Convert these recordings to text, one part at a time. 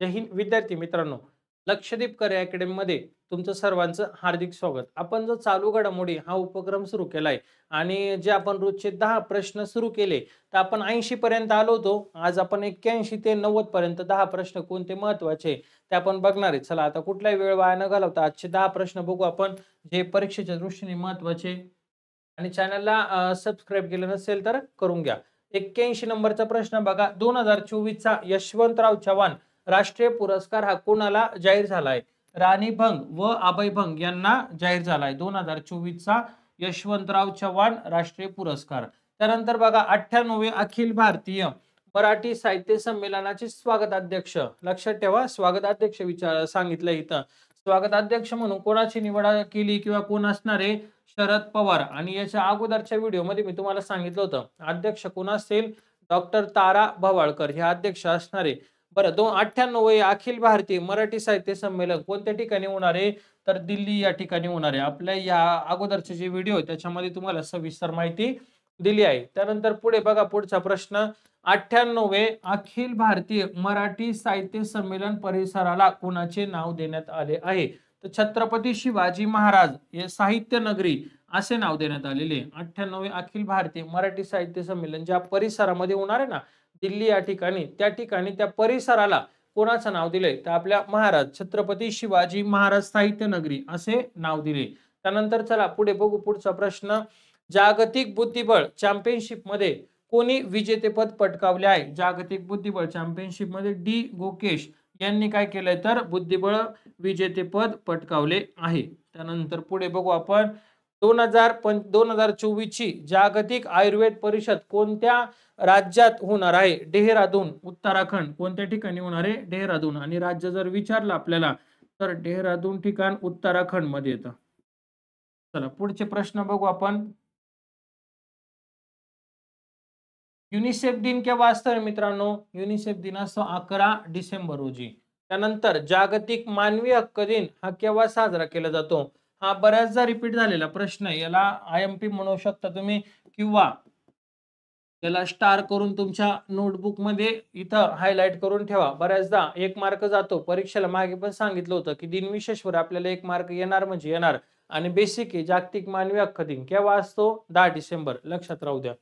जय हिंद विद्यार्थी मित्रांनो. लक्षदीप करिअर अकॅडमीमध्ये तुमचं सर्वांचं हार्दिक स्वागत. आपण जो चालू घडामोडी हा उपक्रम सुरू केलाय आणि जे आपण रोजचे 10 प्रश्न सुरू केले, तर आपण 80 पर्यंत आलो होतो. आज आपण 81 ते 90 पर्यंत 10 प्रश्न कोणते महत्त्वाचे ते आपण बघणार आहे. चला आता कुठलाही वेळ वाया न घालवता आजचे 10 प्रश्न बघू आपण, जे परीक्षेच्या दृष्टीने महत्त्वाचे. आणि चॅनलला सबस्क्राईब केलं नसेल तर करून घ्या. 81 नंबरचा प्रश्न बघा. 2024 चा यशवंतराव चव्हाण राष्ट्रीय पुरस्कार हा कोणाला जाहीर झालाय? राणी भंग व अभय भंग यांना जाहीर झालाय 2024 चा यशवंतराव चव्हाण राष्ट्रीय पुरस्कार. त्यानंतर बघा 98वे अखिल भारतीय मराठी साहित्य संमेलनाचे स्वागताध्यक्ष. लक्षात ठेवा, स्वागताध्यक्ष सांगितलंय इथं. स्वागताध्यक्ष म्हणून कोणाची निवड केली किंवा कोण असणार आहे? शरद पवार. आणि याच्या अगोदरच्या व्हिडिओमध्ये मी तुम्हाला सांगितलं होतं अध्यक्ष कोण असेल? डॉक्टर तारा भवाळकर हे अध्यक्ष असणार आहे. बरं, 98वे अखिल भारतीय मराठी साहित्य संमेलन कोणत्या ठिकाणी होणार आहे? तर दिल्ली या ठिकाणी होणार आहे. आपल्या या अगोदरचे जे व्हिडिओ आहे त्याच्यामध्ये तुम्हाला सविस्तर माहिती दिली आहे. त्यानंतर पुढे बघा, पुढचा प्रश्न. 98वे अखिल भारतीय मराठी साहित्य संमेलन परिसराला कोणाचे नाव देण्यात आले आहे? तर छत्रपती शिवाजी महाराज हे साहित्य नगरी असे नाव देण्यात आलेले. 98वे अखिल भारतीय मराठी साहित्य संमेलन ज्या परिसरामध्ये होणार आहे ना, दिल्ली या ठिकाणी, त्या ठिकाणी त्या परिसराला कोणाचं नाव दिलंय? तर आपल्या महाराज छत्रपती शिवाजी महाराज साहित्य नगरी असे नाव दिले. त्यानंतर चला पुढे बघू, पुढचा प्रश्न. जागतिक बुद्धिबळ चॅम्पियनशिप मध्ये कोणी विजेतेपद पटकावले आहे? जागतिक बुद्धिबळ चॅम्पियनशिप मध्ये डी गोकेश यांनी काय केलंय? तर बुद्धिबळ विजेतेपद पटकावले आहे. त्यानंतर पुढे बघू आपण. 2024 ची जागतिक आयुर्वेद परिषद कोणत्या राज्यात होणार आहे? डेहराडून, उत्तराखंड. कोणत्या ठिकाणी होणार आहे? डेहराडून. आणि राज्य जर विचारलं आपल्याला तर डेहराडून ठिकाण उत्तराखंड मध्ये येतं. चला पुढचे प्रश्न बघू आपण. युनिसेफ दिन केव्हा असतो मित्रांनो? युनिसेफ दिन असतो 11 डिसेंबर रोजी. त्यानंतर जागतिक मानवी हक्क दिन हा केव्हा साजरा केला जातो? हा बऱ्याचदा रिपीट झालेला प्रश्न आहे. याला IMP म्हणू शकता तुम्ही किंवा त्याला स्टार करून तुमच्या नोटबुक मध्ये इथं हायलाइट करून ठेवा. बऱ्याचदा 1 मार्क जातो. परीक्षेला मागे पण सांगितलं होतं की दिनविशेषवर आपल्याला 1 मार्क येणार म्हणजे येणार. आणि बेसिक आहे जागतिक मानवी हक्क दिन केव्हा असतो? 10 डिसेंबर. लक्षात राहू द्या.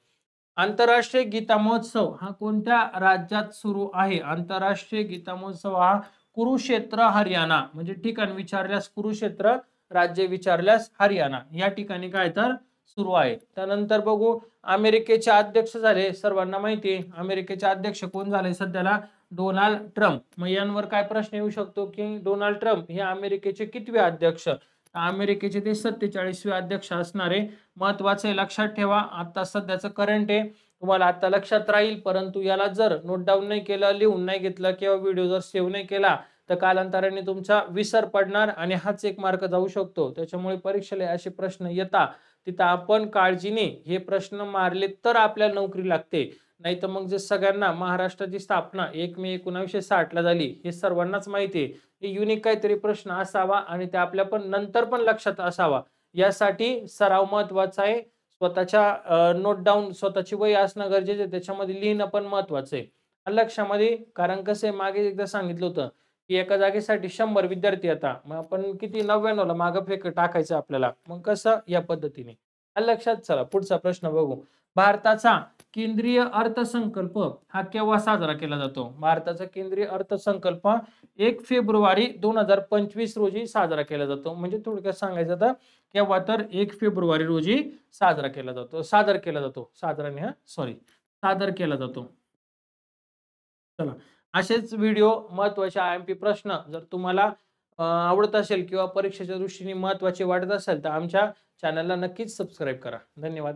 आंतरराष्ट्रीय गीता महोत्सव हा कोणत्या राज्यात सुरू आहे? आंतरराष्ट्रीय गीता महोत्सव हा कुरुक्षेत्र हरियाणा, म्हणजे ठिकाण विचारल्यास कुरुक्षेत्र, राज्य विचारल्यास हरियाणा या ठिकाणी काय तर सुरू आहे. त्यानंतर बघू, अमेरिकेचे अध्यक्ष झाले सर्वांना माहिती आहे. अमेरिकेचे अध्यक्ष कोण झाले सध्याला? Donald Trump. मग यांवर काय प्रश्न येऊ शकतो की डोनाल्ड ट्रम्प हे अमेरिकेचे कितवे अध्यक्ष? अमेरिकेचे ते 47वे अध्यक्ष असणारे. महत्वाचे लक्षात ठेवा. आता सध्याचं करंट आहे, तुम्हाला आता लक्षात राहील, परंतु याला जर नोट डाऊन नाही केलं, लिहून नाही घेतलं किंवा व्हिडिओ जर सेव्ह नाही केला तर कालांतराने तुमचा विसर पडणार आणि हाच 1 मार्क जाऊ शकतो. त्याच्यामुळे परीक्षेला असे प्रश्न येतात, तिथं आपण काळजीने हे प्रश्न मारले तर आपल्याला नोकरी लागते. नाही तर मग जे सगळ्यांना महाराष्ट्राची स्थापना 1 मे 1960 ला झाली हे सर्वांनाच माहिती आहे. हे युनिक काहीतरी प्रश्न असावा आणि ते आपल्या पण नंतर पण लक्षात असावा. यासाठी सराव महत्वाचा आहे. स्वतःच्या नोट डाऊन स्वतःची वही असणं गरजेचं आहे. त्याच्यामध्ये लिहिणं पण महत्वाचं आहे. लक्षामध्ये, कारण कसं आहे, मागे एकदा सांगितलं होतं की एका जागेसाठी 100 विद्यार्थी येतात. मग आपण किती 99 ला मागं फेक टाकायचं आपल्याला. मग कसं? या पद्धतीने. लक्षात. चला पुढचा प्रश्न बघू. भारताचा केंद्रीय अर्थसंकल्प हा केव्हा साजरा केला जातो? भारताचा केंद्रीय अर्थसंकल्प 1 फेब्रुवारी 2025 रोजी साजरा केला जातो. म्हणजे थोडक्यात सांगायचं तर केव्हा? तर 1 फेब्रुवारी रोजी साजरा केला जातो. सादर केला जातो. साजरा नाही, सॉरी, सादर केला जातो. चला, असेच व्हिडिओ महत्त्वाचे IMP प्रश्न जर तुम्हाला आवडत असेल किंवा परीक्षेच्या दृष्टीने महत्त्वाचे वाटत असेल तर आमच्या चॅनलला नक्कीच सबस्क्राईब करा. धन्यवाद.